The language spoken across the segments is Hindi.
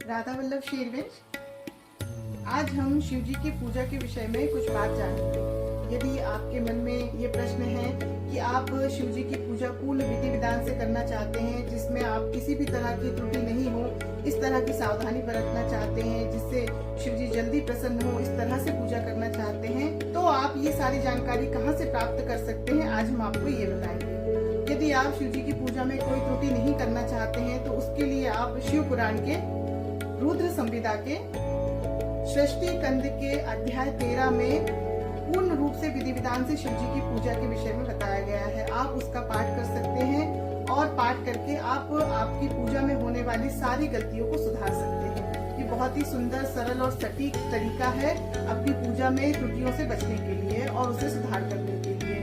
राधा वल्लभ शेरवंश। आज हम शिव जी की पूजा के विषय में कुछ बात जानेंगे। यदि आपके मन में ये प्रश्न है कि आप शिव जी की पूजा पूर्ण विधि विधान से करना चाहते हैं, जिसमें आप किसी भी तरह की त्रुटि नहीं हो, इस तरह की सावधानी बरतना चाहते हैं जिससे शिव जी जल्दी प्रसन्न हो, इस तरह से पूजा करना चाहते हैं, तो आप ये सारी जानकारी कहाँ से प्राप्त कर सकते हैं, आज हम आपको ये बताएंगे। यदि आप शिव जी की पूजा में कोई त्रुटि नहीं करना चाहते हैं तो उसके लिए आप शिव पुराण के रुद्र संविदा के सृष्टि कंद के अध्याय 13 में पूर्ण रूप से विधि विधान से शिव जी की पूजा के विषय में बताया गया है। आप उसका पाठ कर सकते हैं और पाठ करके आप आपकी पूजा में होने वाली सारी गलतियों को सुधार सकते हैं। ये बहुत ही सुंदर, सरल और सटीक तरीका है अपनी पूजा में त्रुटियों से बचने के लिए और उसे सुधार करने के लिए।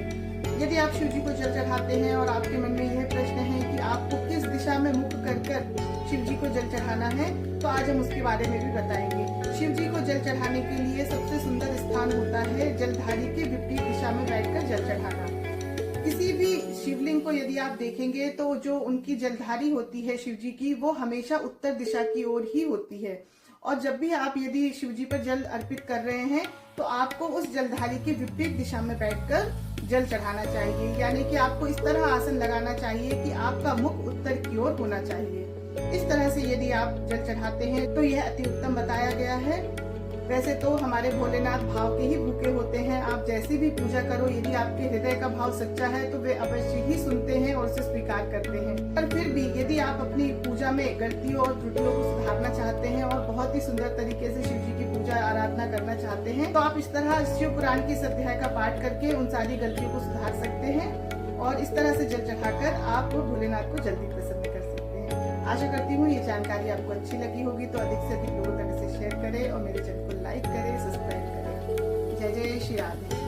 यदि आप शिव जी को जल चढ़ाते हैं और आपके मन में यह प्रश्न है कि आपको किस दिशा में मुख कर शिव जी को जल चढ़ाना है, तो आज हम उसके बारे में भी बताएंगे। शिव जी को जल चढ़ाने के लिए सबसे सुंदर स्थान होता है जलधारी के विपरीत दिशा में बैठकर जल चढ़ाना। किसी भी शिवलिंग को यदि आप देखेंगे तो जो उनकी जलधारी होती है शिव जी की, वो हमेशा उत्तर दिशा की ओर ही होती है। और जब भी आप यदि शिव जी पर जल अर्पित कर रहे हैं तो आपको उस जलधारी के विपरीत दिशा में बैठकर जल चढ़ाना चाहिए, यानी कि आपको इस तरह आसन लगाना चाहिए कि आपका मुख उत्तर की ओर होना चाहिए। इस तरह से यदि आप जल चढ़ाते हैं तो यह अति उत्तम बताया गया है। वैसे तो हमारे भोलेनाथ भाव के ही भूखे होते हैं। आप जैसी भी पूजा करो, यदि आपके हृदय का भाव सच्चा है तो वे अवश्य ही सुनते हैं और उसे स्वीकार करते हैं। पर फिर भी यदि आप अपनी पूजा में गलतियों और त्रुटियों को सुधारना चाहते हैं और बहुत ही सुंदर तरीके से शिव जी की पूजा आराधना करना चाहते हैं, तो आप इस तरह शिव पुराण के इस अध्याय का पाठ करके उन सारी गलतियों को सुधार सकते हैं और इस तरह से जल चढ़ाकर आप भोलेनाथ को जल्दी प्रसन्न कर सकते हैं। आशा करती हूँ ये जानकारी आपको अच्छी लगी होगी, तो अधिक से अधिक लोगों तक इसे शेयर करें और मेरे चैनल को लाइक करें, सब्सक्राइब करें। जय जय श्री राधे।